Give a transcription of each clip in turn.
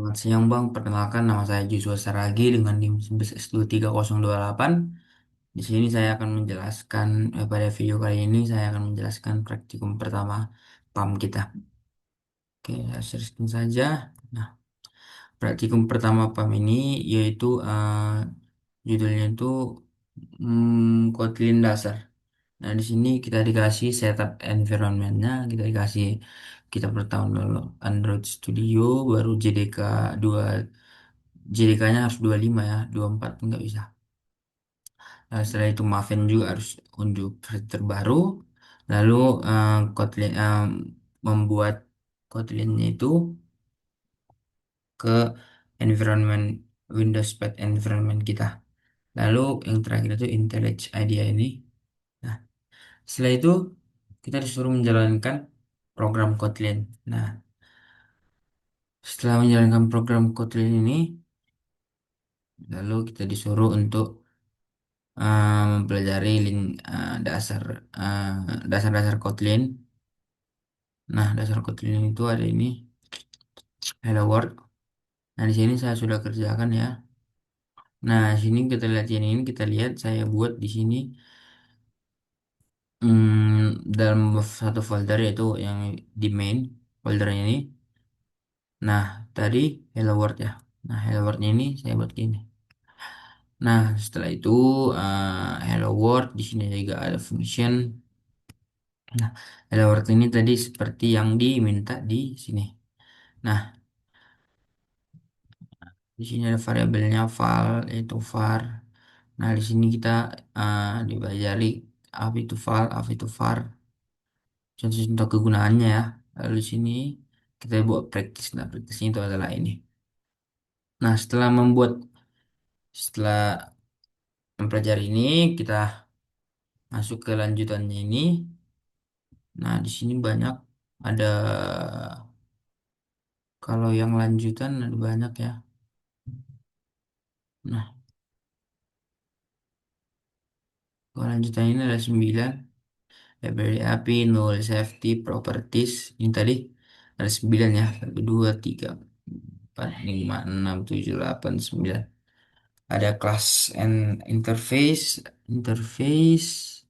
Selamat siang Bang, perkenalkan nama saya Joshua Saragi dengan NIM 11S23028. Di sini saya akan menjelaskan, pada video kali ini saya akan menjelaskan praktikum pertama PAM kita. Oke, saya share saja. Nah, praktikum pertama PAM ini yaitu judulnya itu Kotlin dasar. Nah, di sini kita dikasih setup environment-nya, kita pertama dulu Android Studio, baru JDK 2, JDK-nya harus 25 ya, 24 nggak bisa. Nah, setelah itu Maven juga harus unjuk versi terbaru. Lalu Kotlin membuat Kotlinnya itu ke environment Windows Pad environment kita. Lalu yang terakhir itu IntelliJ IDEA ini. Nah, setelah itu kita disuruh menjalankan program Kotlin. Nah, setelah menjalankan program Kotlin ini, lalu kita disuruh untuk mempelajari dasar eh, dasar-dasar Kotlin. Nah, dasar Kotlin itu ada ini Hello World. Nah, di sini saya sudah kerjakan ya. Nah, sini kita lihat ini kita lihat saya buat di sini dalam satu folder yaitu yang di main foldernya ini. Nah, tadi Hello World ya. Nah, Hello World-nya ini saya buat gini. Nah, setelah itu Hello World di sini juga ada function. Nah, Hello World ini tadi seperti yang diminta di sini. Nah, di sini ada variabelnya val yaitu var. Nah, di sini kita dipelajari apa itu val, apa itu var. Contoh-contoh kegunaannya ya. Lalu di sini kita buat practice. Nah, practice itu adalah ini. Nah, setelah mempelajari ini, kita masuk ke lanjutannya ini. Nah, di sini banyak ada kalau yang lanjutan ada banyak ya. Nah, kalau lanjutan ini ada 9. Library API, null safety, properties. Ini tadi ada 9 ya. 1, 2, 3, 4, 5, 6, 7, 8, 9. Ada class and interface. Interface.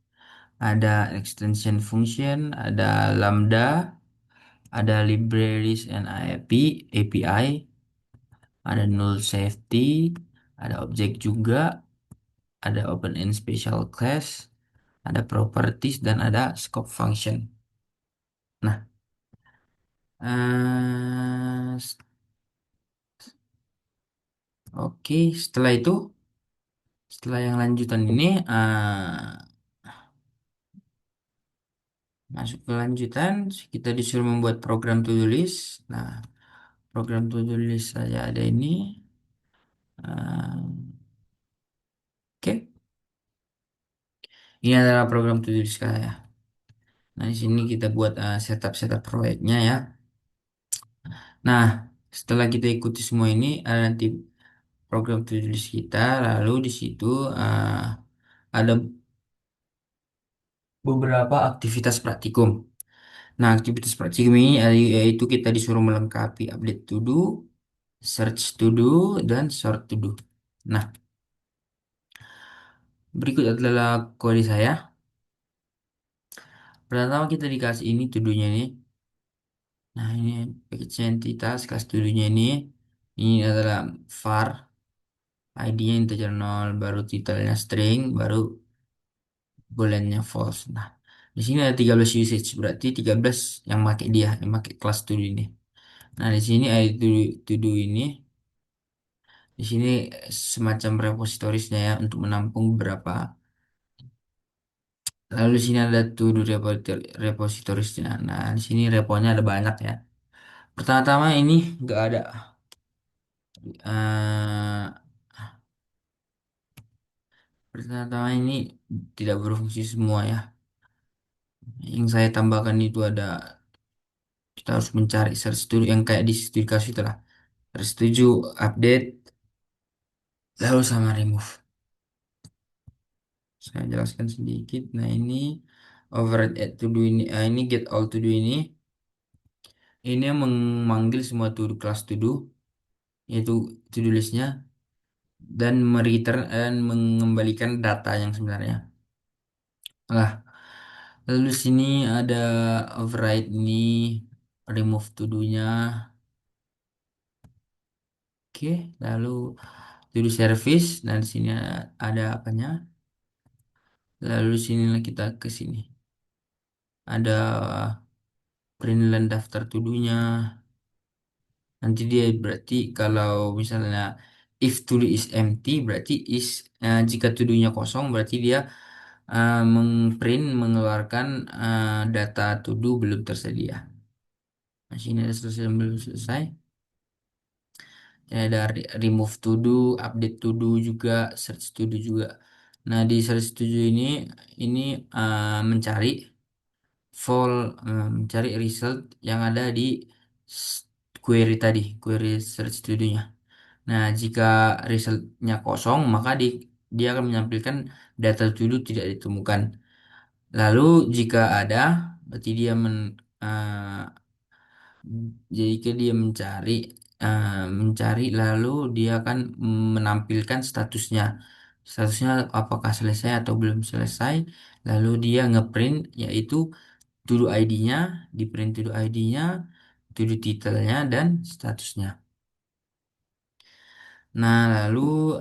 Ada extension function. Ada lambda. Ada libraries and API. Ada null safety. Ada object juga. Ada open and special class. Ada properties dan ada scope function. Nah, Eh, s- oke, setelah yang lanjutan ini, masuk ke lanjutan, kita disuruh membuat program to-do list. Nah, program to-do list saya ada ini. Eh, oke, ini adalah program to-do list saya. Nah, di sini kita buat setup proyeknya ya. Nah, setelah kita ikuti semua ini, ada nanti program to-do list kita. Lalu di situ ada beberapa aktivitas praktikum. Nah, aktivitas praktikum ini yaitu kita disuruh melengkapi update to do, search to do, dan sort to do. Nah, berikut adalah kode saya. Pertama kita dikasih ini to do-nya ini. Nah, ini package entitas kelas to do-nya ini. Ini adalah var, ID-nya integer 0, baru titelnya string, baru boolean-nya false. Nah, di sini ada 13 usage, berarti 13 yang pakai dia, yang pakai kelas to do ini. Nah, di sini ID to do ini. Di sini semacam repositoriesnya ya untuk menampung beberapa. Lalu di sini ada to-do repositoriesnya. Nah, di sini reponya ada banyak ya. Pertama-tama ini nggak ada. eh Pertama-tama ini tidak berfungsi semua ya. Yang saya tambahkan itu ada kita harus mencari search dulu yang kayak di studi kasus itu lah. Setuju update lalu sama remove. Saya jelaskan sedikit. Nah, ini override add to do ini, ini get all to do ini. Ini yang memanggil semua to do kelas to do. yaitu to-do listnya, dan mereturn dan mengembalikan data yang sebenarnya. Nah, lalu sini ada override ini, remove to-do-nya. Oke, lalu to-do service dan di sini ada apanya? Lalu sini kita ke sini. Ada print daftar to-do-nya. Nanti dia berarti kalau misalnya if to-do is empty berarti jika to-do-nya kosong berarti dia mengprint mengeluarkan data to-do belum tersedia. Nah, sini ada selesai belum selesai. Ya, ada remove to do, update to do juga, search to do juga. Nah, di search to do ini mencari mencari result yang ada di s- query tadi, query search to do-nya. Nah, jika resultnya kosong, maka dia akan menampilkan data to do tidak ditemukan. Lalu jika ada, berarti jika dia mencari lalu dia akan menampilkan statusnya. Statusnya apakah selesai atau belum selesai. Lalu dia ngeprint yaitu to do ID-nya, di print to do ID-nya, to do titelnya dan statusnya. Nah, lalu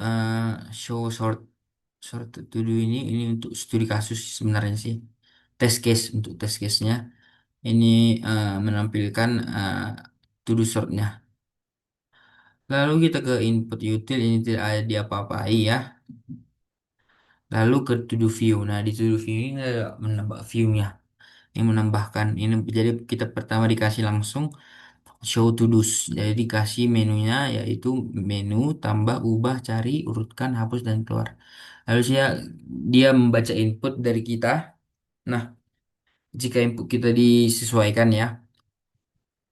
show sort to do ini untuk studi kasus sebenarnya sih. Test case untuk test case-nya. Ini menampilkan to do sort-nya. Lalu kita ke input util, ini tidak ada diapa-apai ya. Lalu ke to do view. Nah, di to do view ini ada menambah view-nya. Ini menambahkan. Ini jadi kita pertama dikasih langsung show to do's. Jadi dikasih menunya yaitu menu, tambah, ubah, cari, urutkan, hapus, dan keluar. Lalu dia membaca input dari kita. Nah, jika input kita disesuaikan ya.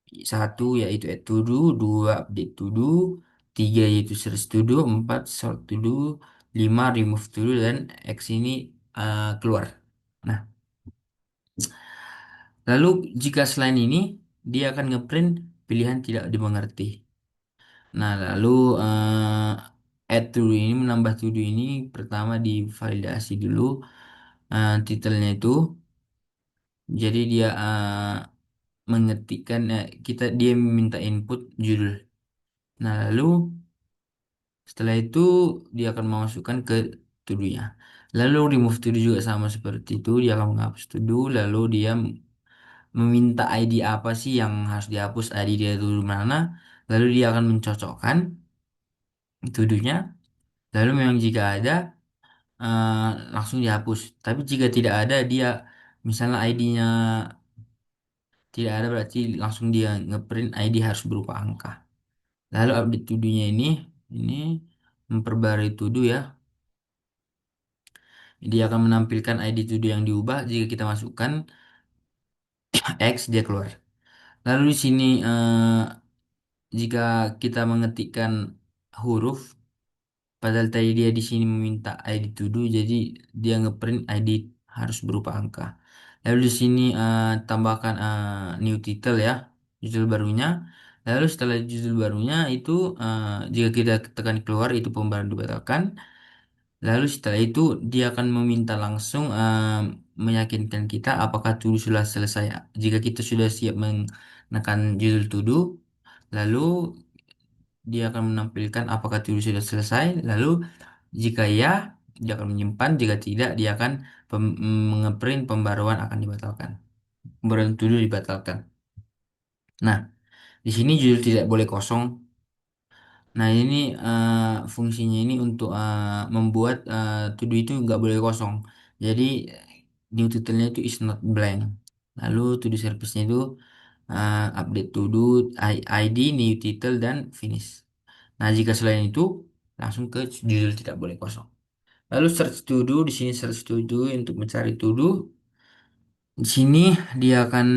Satu yaitu add to do, dua update to do, tiga yaitu search to do, empat sort to do, lima remove to do, dan X ini keluar. Nah, lalu jika selain ini, dia akan ngeprint pilihan tidak dimengerti. Nah, lalu add to do ini menambah to do ini pertama divalidasi dulu titelnya itu. Jadi dia mengetikkan dia meminta input judul. Nah, lalu setelah itu dia akan memasukkan ke to-do-nya. Lalu remove to-do juga sama seperti itu. Dia akan menghapus to-do. Lalu dia meminta ID apa sih yang harus dihapus. ID dia itu mana. Lalu dia akan mencocokkan to-do-nya. Lalu memang jika ada eh, langsung dihapus. Tapi jika tidak ada dia misalnya ID-nya tidak ada berarti langsung dia ngeprint ID harus berupa angka. Lalu update to-do-nya ini memperbarui to-do ya. Dia akan menampilkan ID to do yang diubah jika kita masukkan X dia keluar. Lalu di sini jika kita mengetikkan huruf padahal tadi dia di sini meminta ID to do jadi dia ngeprint ID harus berupa angka. Lalu di sini tambahkan new title ya, judul barunya. Lalu setelah judul barunya itu jika kita tekan keluar itu pembaruan dibatalkan. Lalu setelah itu dia akan meminta langsung meyakinkan kita apakah to sudah selesai. Jika kita sudah siap menekan judul to do, lalu dia akan menampilkan apakah to sudah selesai. Lalu jika ya, dia akan menyimpan. Jika tidak, dia akan mengeprint pembaruan akan dibatalkan. Pembaruan to do dibatalkan. Nah, di sini judul tidak boleh kosong. Nah, ini fungsinya ini untuk membuat to do itu nggak boleh kosong. Jadi new title-nya itu is not blank. Lalu to do service-nya itu update to do, ID, new title, dan finish. Nah, jika selain itu langsung ke judul tidak boleh kosong. Lalu search to do, di sini search to do untuk mencari to do. Di sini dia akan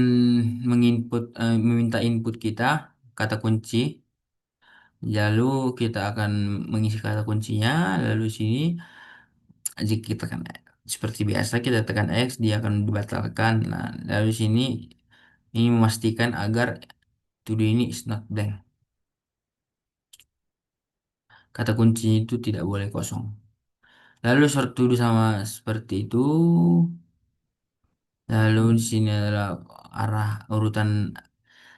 meminta input kita kata kunci. Lalu kita akan mengisi kata kuncinya. Lalu sini jika kita tekan seperti biasa kita tekan X dia akan dibatalkan. Nah, lalu sini ini memastikan agar to do ini is not blank. Kata kuncinya itu tidak boleh kosong. Lalu short to do sama seperti itu. Lalu di sini adalah arah urutan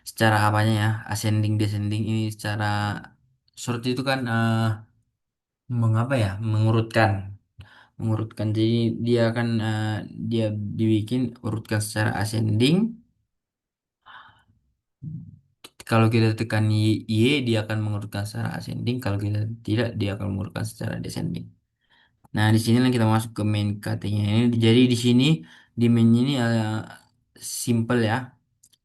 secara apanya ya, ascending descending ini secara short itu kan mengapa ya, mengurutkan. Jadi dia akan dia dibikin urutkan secara ascending. Kalau kita tekan Y, dia akan mengurutkan secara ascending. Kalau kita tidak, dia akan mengurutkan secara descending. Nah, di sini kita masuk ke main cuttingnya ini. Jadi di sini di main ini simple ya.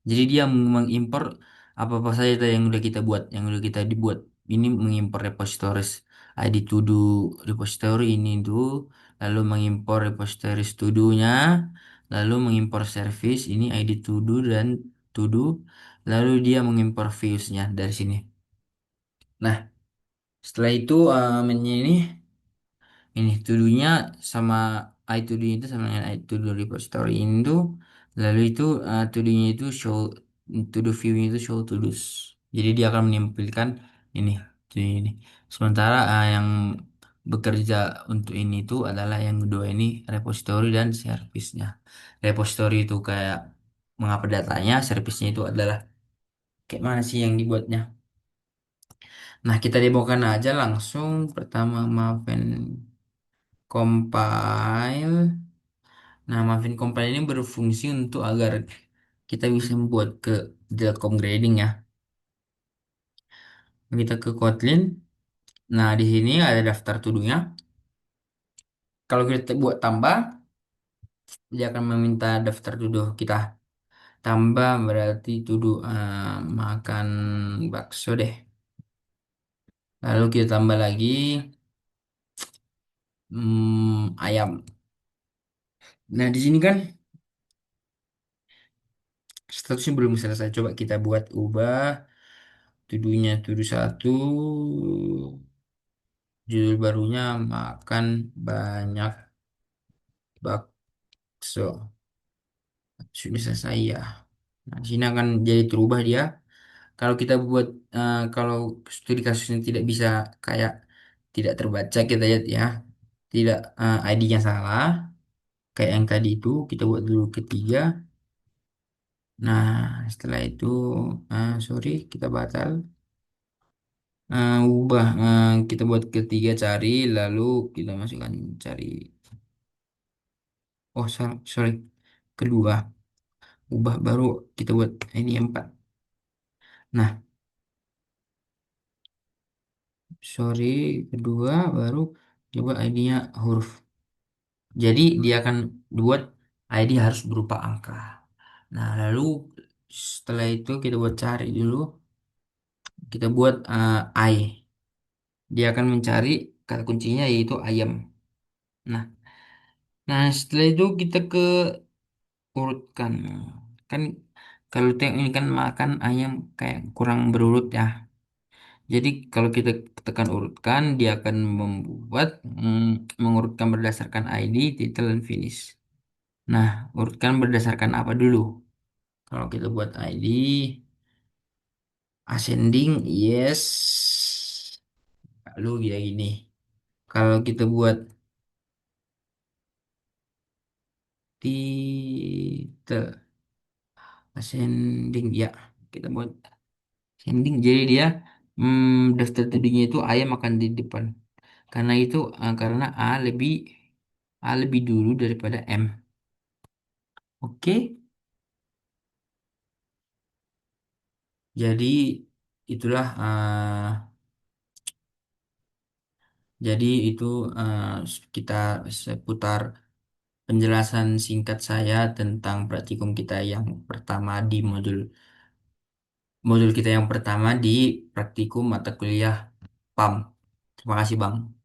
Jadi dia mengimpor apa-apa saja tadi yang udah kita buat, yang udah kita dibuat. Ini mengimpor repositories ID to do repository ini tuh, lalu mengimpor repositories to do-nya, lalu mengimpor service ini ID to do dan to do, lalu dia mengimpor views-nya dari sini. Nah, setelah itu menu ini to-do-nya sama iTodo itu sama dengan iTodo repository ini tuh, lalu itu to-do-nya itu show to-do view-nya itu show to-dos. Jadi dia akan menampilkan ini ini. Sementara yang bekerja untuk ini itu adalah yang kedua ini repository dan service-nya. Repository itu kayak mengapa datanya, service-nya itu adalah kayak mana sih yang dibuatnya. Nah, kita demokan aja langsung. Pertama Maven compile. Nah, Maven compile ini berfungsi untuk agar kita bisa membuat ke Delcom grading ya. Kita ke Kotlin. Nah, di sini ada daftar to-do-nya. Kalau kita buat tambah, dia akan meminta daftar to-do kita. Tambah berarti to-do makan bakso deh. Lalu kita tambah lagi ayam. Nah, di sini kan statusnya belum selesai. Coba kita buat ubah to-do-nya to-do satu. Judul barunya makan banyak bakso. Sudah selesai ya. Nah, di sini akan jadi terubah dia. Kalau kita buat kalau studi kasusnya tidak bisa kayak tidak terbaca kita lihat ya. Tidak ID-nya salah. Kayak yang tadi itu kita buat dulu ketiga. Nah, setelah itu sorry kita batal. Ubah kita buat ketiga cari lalu kita masukkan cari. Oh, sorry. Kedua. Ubah baru kita buat ini 4. Nah, sorry, kedua baru coba ID-nya huruf. Jadi dia akan buat ID harus berupa angka. Nah, lalu setelah itu kita buat cari dulu. Kita buat I. Dia akan mencari kata kuncinya yaitu ayam. Nah, setelah itu kita ke urutkan. Kan kalau tengok ini kan makan ayam kayak kurang berurut ya. Jadi kalau kita tekan urutkan, dia akan membuat mengurutkan berdasarkan ID, title, dan finish. Nah, urutkan berdasarkan apa dulu? Kalau kita buat ID, ascending, yes. Lalu dia gini. Kalau kita buat title, ascending, ya. Kita buat ascending, jadi dia daftar tadinya itu ayam akan di depan. Karena itu, karena A lebih dulu daripada M. Oke, jadi itulah jadi itu eh, kita seputar penjelasan singkat saya tentang praktikum kita yang pertama di modul modul kita yang pertama di praktikum mata kuliah PAM. Terima kasih, Bang.